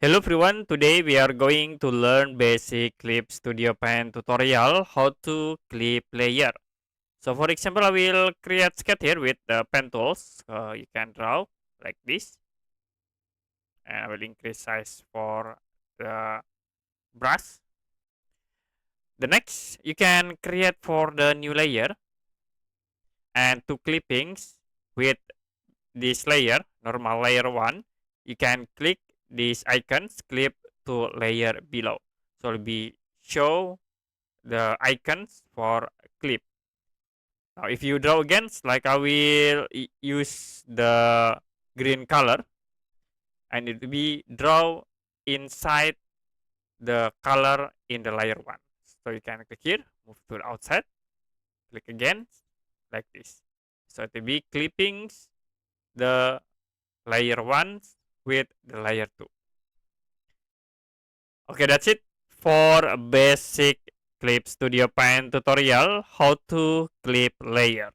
Hello everyone, today we are going to learn basic Clip Studio Pen tutorial how to clip layer. So for example, I will create sketch here with the pen tools. You can draw like this, and I will increase size for the brush. The next, you can create for the new layer and two clippings with this layer, normal layer 1. You can click these icons, clip to layer below. So it will be show the icons for clip. Now, if you draw again, like I will use the green color, and it will be draw inside the color in the layer 1. So you can click here, move to the outside, click again, like this. So it will be clipping the layer 1 with the layer 2. Okay, that's it for a basic Clip Studio Pen tutorial how to clip layer.